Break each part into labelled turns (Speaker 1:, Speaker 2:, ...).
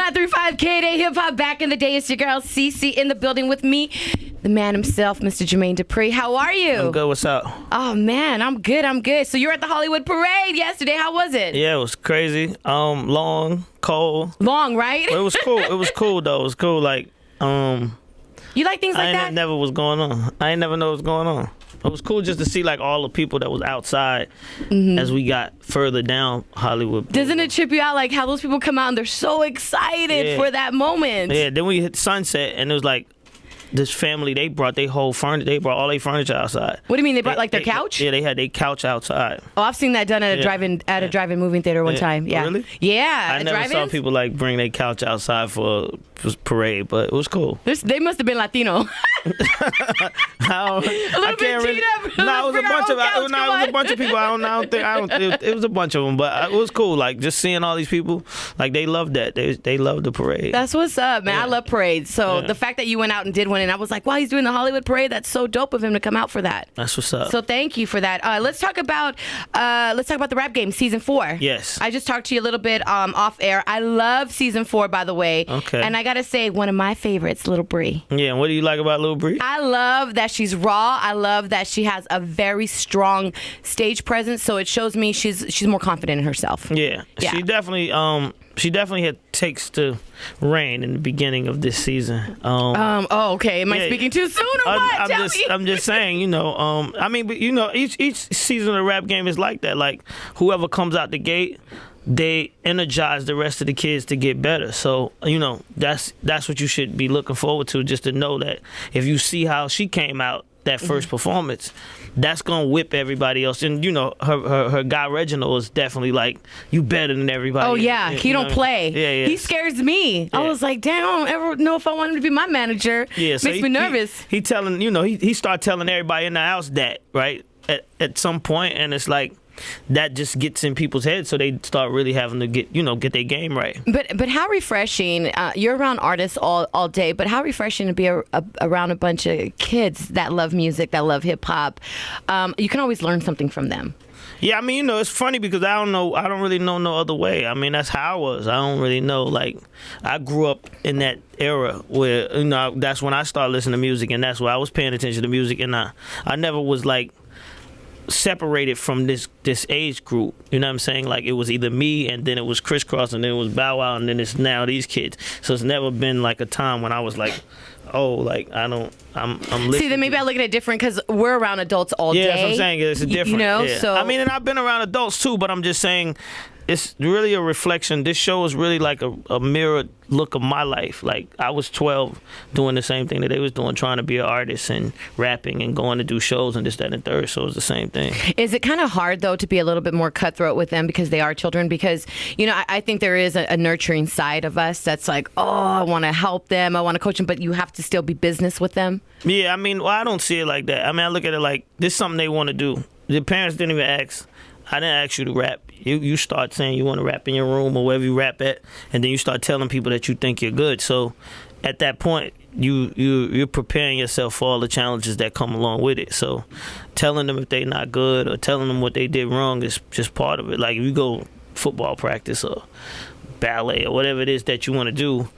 Speaker 1: 105.35 KDAY Hip Hop. Back in the day, it's your girl CeCe in the building with me, the man himself, Mr. Jermaine Dupri. How are you?
Speaker 2: I'm good. What's up?
Speaker 1: Oh man, I'm good. I'm good. So you were at the Hollywood Parade yesterday. How was it?
Speaker 2: Yeah, it was crazy. Long, cold.
Speaker 1: Long, right?
Speaker 2: It was cool. It was cool though. It was cool. Like,
Speaker 1: you like things like that?
Speaker 2: I never was going on. I ain't never know what was going on. It was cool just to see like all the people that was outside as we got further down Hollywood.
Speaker 1: Doesn't it trip you out like how those people come out and they're so excited for that moment?
Speaker 2: Yeah. Then we hit Sunset and it was like this family. They brought their whole furniture. They brought all their furniture outside.
Speaker 1: What do you mean? They brought like their couch?
Speaker 2: Yeah, they had their couch outside.
Speaker 1: Oh, I've seen that done at a drive-in movie theater one time. Yeah.
Speaker 2: Oh, really?
Speaker 1: Yeah.
Speaker 2: I never saw people like bring their couch outside for parade, but it was cool.
Speaker 1: They must have been Latino.
Speaker 2: No, it was a bunch of people. It was a bunch of them, but it was cool. Like just seeing all these people, like they loved that. They loved the parade.
Speaker 1: That's what's up, man. I love parades. So the fact that you went out and did one, and I was like, wow, he's doing the Hollywood Parade. That's so dope of him to come out for that.
Speaker 2: That's what's up.
Speaker 1: So thank you for that. Let's talk about the Rap Game season 4.
Speaker 2: Yes.
Speaker 1: I just talked to you a little bit off air. I love season 4, by the way.
Speaker 2: Okay.
Speaker 1: And I gotta say, one of my favorites, Lil Bree.
Speaker 2: Yeah. And what do you like about Lil Bree?
Speaker 1: I love that she's raw. I love that she has a very strong stage presence. So it shows me she's more confident in herself.
Speaker 2: Yeah. She definitely had takes to reign in the beginning of this season.
Speaker 1: Oh, okay. Am I speaking too soon or what?
Speaker 2: I'm just saying, each season of the Rap Game is like that. Like whoever comes out the gate, they energize the rest of the kids to get better. So, that's what you should be looking forward to, just to know that if you see how she came out that first performance, that's gonna whip everybody else. And her guy Reginald is definitely like, you better than everybody.
Speaker 1: Oh yeah, he don't play.
Speaker 2: Yeah.
Speaker 1: He scares me. Yeah. I was like, damn, I don't ever know if I want him to be my manager.
Speaker 2: Yeah, so
Speaker 1: makes me nervous.
Speaker 2: He telling, he started telling everybody in the house that, right, at some point, and it's like, that just gets in people's heads, so they start really having to get their game right.
Speaker 1: But how refreshing! You're around artists all day, but how refreshing to be around a bunch of kids that love music, that love hip hop. You can always learn something from them.
Speaker 2: Yeah, I mean, it's funny because I don't really know no other way. I mean, that's how I was. I don't really know. Like, I grew up in that era where that's when I started listening to music, and that's why I was paying attention to music, and I never was like separated from this age group. You know what I'm saying? Like, it was either me, and then it was Crisscross, and then it was Bow Wow, and then it's now these kids. So it's never been like a time when I was like, oh, like I'm listening.
Speaker 1: See, then maybe I look at it different because we're around adults all day.
Speaker 2: Yeah, that's what I'm saying. It's different.
Speaker 1: So
Speaker 2: I mean, and I've been around adults too, but I'm just saying it's really a reflection. This show is really like a mirrored look of my life. Like, I was 12 doing the same thing that they was doing, trying to be an artist and rapping and going to do shows and this, that, and third. So it's the same thing.
Speaker 1: Is it kind of hard, though, to be a little bit more cutthroat with them because they are children? Because, I think there is a nurturing side of us that's like, oh, I want to help them, I want to coach them, but you have to still be business with them.
Speaker 2: Yeah, I mean, I don't see it like that. I mean, I look at it like, this is something they want to do. The parents didn't even ask. I didn't ask you to rap. You start saying you want to rap in your room or wherever you rap at, and then you start telling people that you think you're good. So at that point, you're preparing yourself for all the challenges that come along with it. So telling them if they're not good or telling them what they did wrong is just part of it. Like, if you go football practice or ballet or whatever it is that you want to do,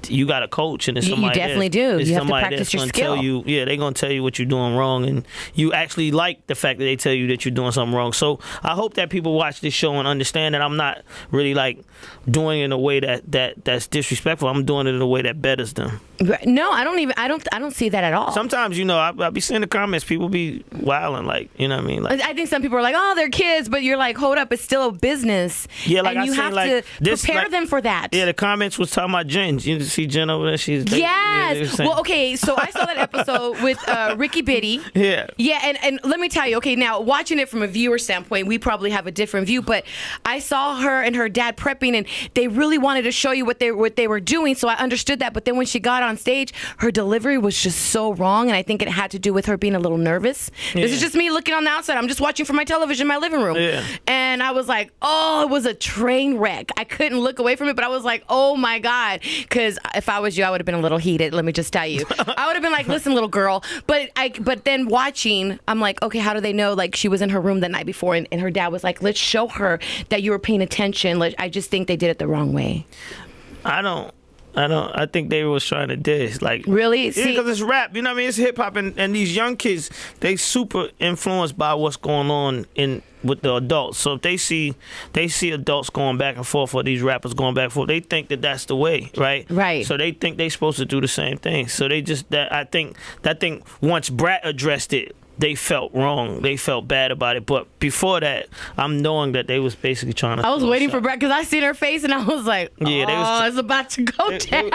Speaker 2: you got a coach, and it's somebody.
Speaker 1: You definitely do. You have to practice your skill.
Speaker 2: They're gonna tell you what you're doing wrong, and you actually like the fact that they tell you that you're doing something wrong. So I hope that people watch this show and understand that I'm not really like doing it in a way that's disrespectful. I'm doing it in a way that betters them.
Speaker 1: No, I don't see that at all.
Speaker 2: Sometimes, I be seeing the comments, people be wilding, like, you know what I mean? Like,
Speaker 1: I think some people are like, oh, they're kids, but you're like, hold up, it's still a business.
Speaker 2: Yeah, like,
Speaker 1: and you have to prepare them for that.
Speaker 2: Yeah, the comments was talking about Jen. You see Jen over there?
Speaker 1: Yes. Well, okay, so I saw that episode with Ricky Biddy.
Speaker 2: Yeah.
Speaker 1: Yeah, and let me tell you, okay, now watching it from a viewer standpoint, we probably have a different view, but I saw her and her dad prepping, and they really wanted to show you what they were doing, so I understood that. But then when she got on stage, her delivery was just so wrong, and I think it had to do with her being a little nervous. Yeah. This is just me looking on the outside. I'm just watching from my television in my living room.
Speaker 2: Yeah.
Speaker 1: And I was like, oh, it was a train wreck. I couldn't look away from it, but I was like, oh my God. Because if I was you, I would have been a little heated, let me just tell you. I would have been like, listen, little girl. But then watching, I'm like, okay, how do they know? Like, she was in her room the night before, and her dad was like, let's show her that you were paying attention. I just think they did it the wrong way.
Speaker 2: I think they was trying to diss. Like,
Speaker 1: Really?
Speaker 2: Yeah,
Speaker 1: See-
Speaker 2: because it's rap. You know what I mean? It's hip hop, and these young kids, they super influenced by what's going on with the adults. So if they see adults going back and forth, or these rappers going back and forth, they think that that's the way, right?
Speaker 1: Right.
Speaker 2: So they think they supposed to do the same thing. So they just I think once Brat addressed it, they felt wrong. They felt bad about it. But before that, I'm knowing that they was basically trying to.
Speaker 1: I was
Speaker 2: throw a
Speaker 1: waiting
Speaker 2: shot.
Speaker 1: for Brett because I seen her face and I was like,
Speaker 2: Yeah, they was
Speaker 1: it's about to go down.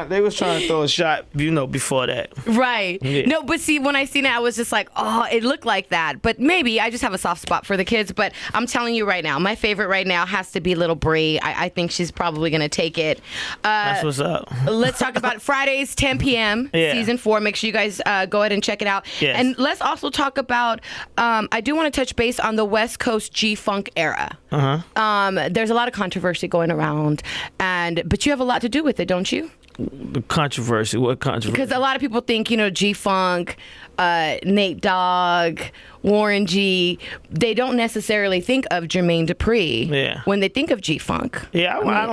Speaker 2: They was trying to throw a shot, before that.
Speaker 1: Right.
Speaker 2: Yeah.
Speaker 1: No, but see, when I seen it, I was just like, oh, it looked like that. But maybe I just have a soft spot for the kids. But I'm telling you right now, my favorite right now has to be Little Bree. I think she's probably going to take it.
Speaker 2: That's what's up.
Speaker 1: Let's talk about it. Fridays, 10 p.m.,
Speaker 2: Yeah.
Speaker 1: season 4. Make sure you guys go ahead and check it out.
Speaker 2: Yes.
Speaker 1: And let's also talk about, I do want to touch base on the West Coast G-Funk era. There's a lot of controversy going around, but you have a lot to do with it, don't you?
Speaker 2: The controversy. What controversy?
Speaker 1: Because a lot of people think, G-Funk, Nate Dogg, Warren G, they don't necessarily think of Jermaine Dupri when they think of G-Funk.
Speaker 2: Yeah, I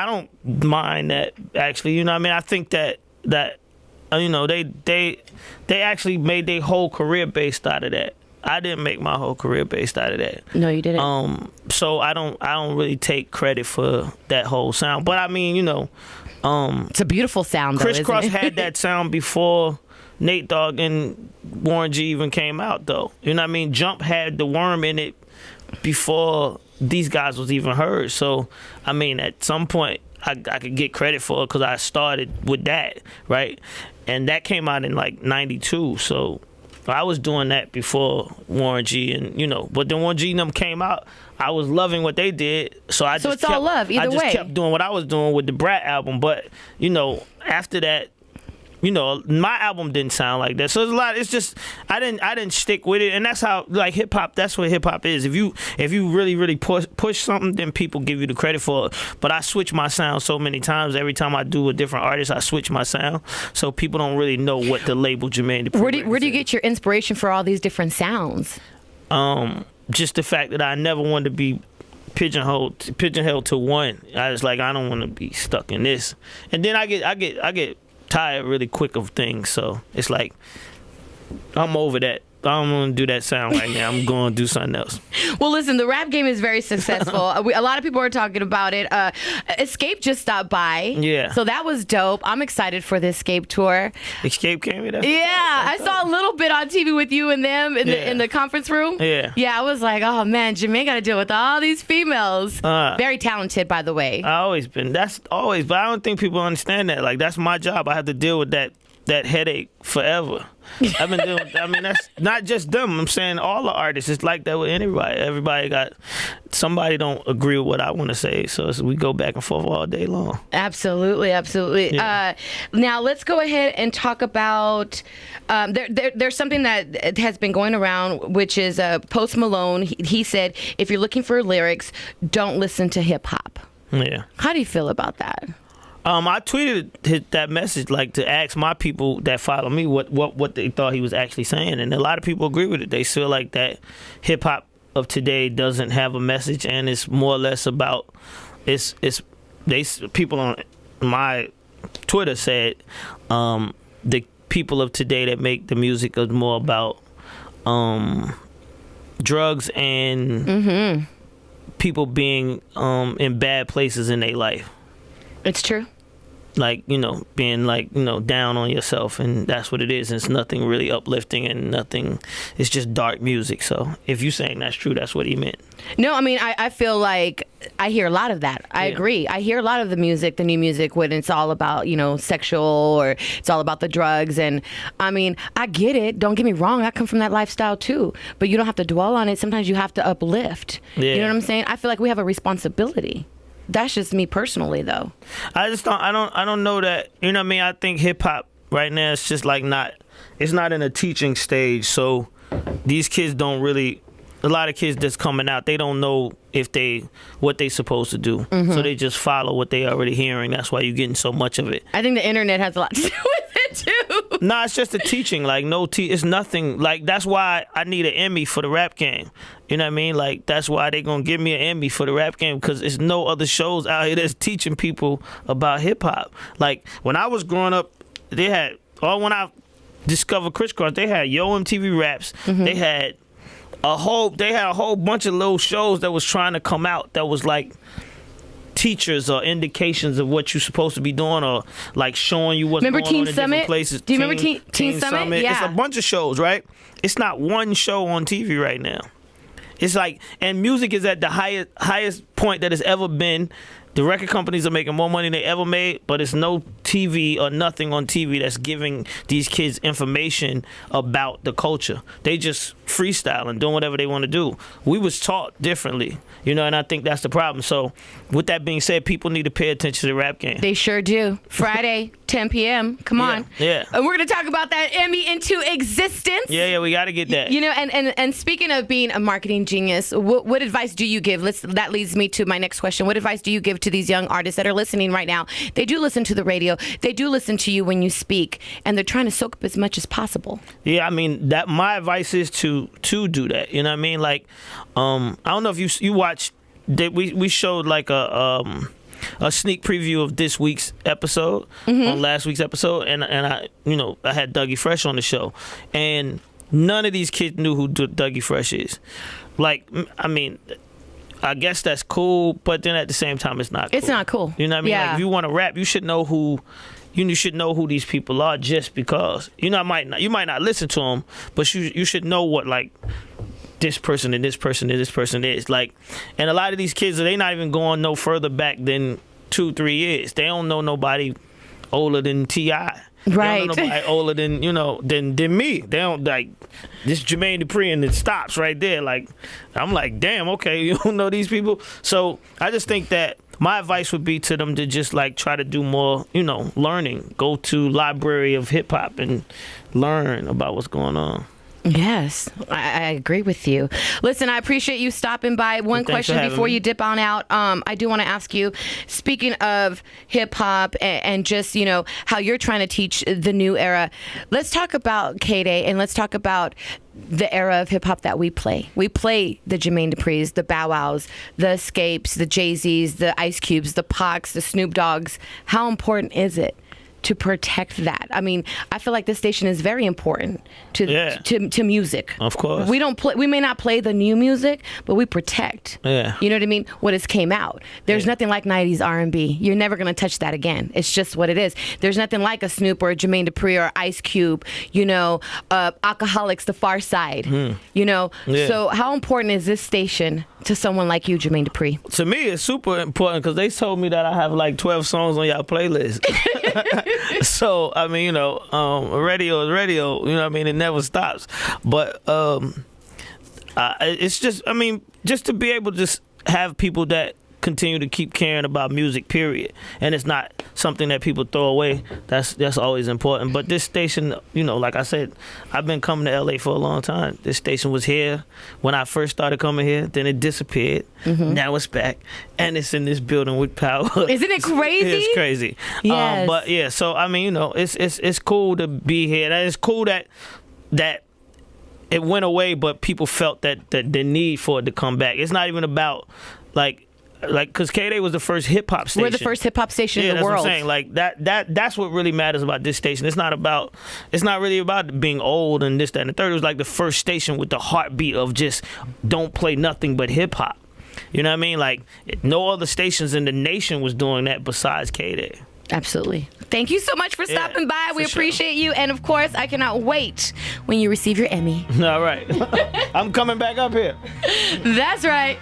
Speaker 2: don't mind that, actually. You know what I mean? I think that they actually made their whole career based out of that. I didn't make my whole career based out of that.
Speaker 1: No, you didn't.
Speaker 2: So I don't really take credit for that whole sound. But I mean,
Speaker 1: it's a beautiful sound, though, isn't
Speaker 2: Crisscross
Speaker 1: it?
Speaker 2: had that sound before Nate Dogg and Warren G even came out, though. You know what I mean? Jump had the worm in it before these guys was even heard. So I mean, at some point, I could get credit for it because I started with that, right? And that came out in like '92. So I was doing that before Warren G and but then Warren G and them came out. I was loving what they did, so I just
Speaker 1: it's all love either
Speaker 2: I just
Speaker 1: way.
Speaker 2: kept doing what I was doing with the Brat album. But after that, my album didn't sound like that. So there's a lot. It's just I didn't stick with it, and that's how hip hop. That's what hip hop is. If you really push something, then people give you the credit for it. But I switch my sound so many times. Every time I do a different artist, I switch my sound, so people don't really know what the label Jermaine Dupri.
Speaker 1: Where do you get your inspiration for all these different sounds?
Speaker 2: Just the fact that I never wanted to be pigeonholed to one. I was like, I don't want to be stuck in this. And then I get tired really quick of things, so it's like I'm over that. I don't want to do that sound right now. I'm going to do something else.
Speaker 1: Well, listen, the rap game is very successful. A lot of people are talking about it. Escape just stopped by.
Speaker 2: Yeah.
Speaker 1: So that was dope. I'm excited for the Escape tour.
Speaker 2: Escape came in.
Speaker 1: Yeah, I saw a little bit on TV with you and them in the conference room.
Speaker 2: Yeah.
Speaker 1: Yeah, I was like, oh man, Jermaine got to deal with all these females. Very talented, by the way.
Speaker 2: I always been. That's always. But I don't think people understand that. Like, that's my job. I have to deal with that headache forever. I've been dealing with, I mean, that's not just them. I'm saying all the artists. It's like that with anybody. Everybody got, somebody don't agree with what I want to say. So we go back and forth all day long.
Speaker 1: Absolutely, absolutely.
Speaker 2: Yeah.
Speaker 1: Now let's go ahead and talk about, there's something that has been going around, which is Post Malone. He said, if you're looking for lyrics, don't listen to hip hop.
Speaker 2: Yeah.
Speaker 1: How do you feel about that?
Speaker 2: I tweeted that message to ask my people that follow me what they thought he was actually saying, and a lot of people agree with it. They feel like that hip hop of today doesn't have a message, and it's more or less about people on my Twitter said the people of today that make the music is more about drugs and people being in bad places in their life.
Speaker 1: It's true.
Speaker 2: Being down on yourself, and that's what it is. It's nothing really uplifting and nothing. It's just dark music. So if you're saying that's true, that's what he meant.
Speaker 1: No, I mean, I feel like I hear a lot of that. I agree. I hear a lot of the new music when it's all about, sexual, or it's all about the drugs. And I mean, I get it. Don't get me wrong. I come from that lifestyle too, but you don't have to dwell on it. Sometimes you have to uplift.
Speaker 2: Yeah.
Speaker 1: You know what I'm saying? I feel like we have a responsibility. That's just me personally, though.
Speaker 2: I don't know that. You know what I mean? I think hip hop right now is just it's not in a teaching stage. So these kids don't really. A lot of kids that's coming out, they don't know what they supposed to do. So they just follow what they already hearing. That's why you're getting so much of it.
Speaker 1: I think the internet has a lot to do with it it too.
Speaker 2: Nah, it's just the teaching. Like it's nothing. Like that's why I need an Emmy for the rap game. You know what I mean? Like that's why they gonna give me an Emmy for the rap game, because there's no other shows out here that's teaching people about hip hop. Like when I was growing up, they had when I discovered Crisscross, they had Yo MTV Raps. They had a whole bunch of little shows that was trying to come out that was like teachers or indications of what you're supposed to be doing, or like showing you what's going on in different places.
Speaker 1: Do you remember Teen Summit? Yeah.
Speaker 2: It's a bunch of shows, right? It's not one show on TV right now. It's like, and music is at the highest point that it's ever been. The record companies are making more money than they ever made, but it's no TV or nothing on TV that's giving these kids information about the culture. They just freestyling, doing whatever they want to do. We was taught differently, and I think that's the problem. So with that being said, people need to pay attention to the rap game.
Speaker 1: They sure do. Friday, 10 p.m. Come on.
Speaker 2: Yeah.
Speaker 1: And we're going to talk about that Emmy into existence.
Speaker 2: Yeah, we got to get that.
Speaker 1: And speaking of being a marketing genius, what advice do you give? That leads me to my next question. What advice do you give to these young artists that are listening right now? They do listen to the radio. They do listen to you when you speak, and they're trying to soak up as much as possible. Yeah,
Speaker 2: I mean, that my advice is to do that. You know what I mean? Like, I don't know if you watched. We showed like a sneak preview of this week's episode on last week's episode, and I had Dougie Fresh on the show, and none of these kids knew who Dougie Fresh is. Like, I mean, I guess that's cool, but then at the same time, it's not cool.
Speaker 1: It's not cool.
Speaker 2: You know what I mean?
Speaker 1: Yeah.
Speaker 2: Like, if you want to rap, you should know who. You should know who these people are, just because. You might not listen to them, but you should know what, like, this person and this person and this person is. Like, and a lot of these kids, they not even going no further back than 2-3 years. They don't know nobody older than T.I.
Speaker 1: Right.
Speaker 2: They don't know nobody older than than me. They don't, like, this Jermaine Dupri, and it stops right there. Like, I'm like, damn, okay, you don't know these people. So I just think that my advice would be to them to just like try to do more, learning. Go to library of hip hop and learn about what's going on.
Speaker 1: Yes, I agree with you. Listen, I appreciate you stopping by. One question before you dip on out. I do want to ask you, speaking of hip hop and just, how you're trying to teach the new era, let's talk about KDAY, and let's talk about the era of hip hop that we play. We play the Jermaine Dupris, the Bow Wows, the Escapes, the Jay-Z's, the Ice Cubes, the Pacs, the Snoop Dogg's. How important is it to protect that? I mean, I feel like this station is very important to music.
Speaker 2: Of course.
Speaker 1: We don't play. We may not play the new music, but we protect.
Speaker 2: Yeah.
Speaker 1: You know what I mean? What has came out. There's nothing like 90s R&B. You're never gonna touch that again. It's just what it is. There's nothing like a Snoop or a Jermaine Dupri or Ice Cube. Alcoholics, The Far Side.
Speaker 2: Yeah.
Speaker 1: So how important is this station to someone like you, Jermaine Dupri?
Speaker 2: To me, it's super important because they told me that I have like 12 songs on y'all playlist. So, I mean, radio is radio, you know what I mean? It never stops. But it's just, I mean, just to be able to just have people that continue to keep caring about music, period. And it's not something that people throw away. That's always important. But this station, like I said, I've been coming to LA for a long time. This station was here when I first started coming here. Then it disappeared. Now it's back. And it's in this building with power.
Speaker 1: Isn't it crazy?
Speaker 2: It's crazy.
Speaker 1: Yes.
Speaker 2: But yeah, so I mean, it's cool to be here. It's cool that it went away, but people felt that the need for it to come back. It's not even about like, because KDAY was the first hip hop station.
Speaker 1: We're the first hip hop station in the world.
Speaker 2: What I'm saying. Like that's what really matters about this station. It's not really about being old and this, that, and the third. It was like the first station with the heartbeat of just don't play nothing but hip hop. You know what I mean? Like, no other stations in the nation was doing that besides KDAY.
Speaker 1: Absolutely. Thank you so much for stopping by. We appreciate you. And of course, I cannot wait when you receive your Emmy.
Speaker 2: All right. I'm coming back up here.
Speaker 1: That's right.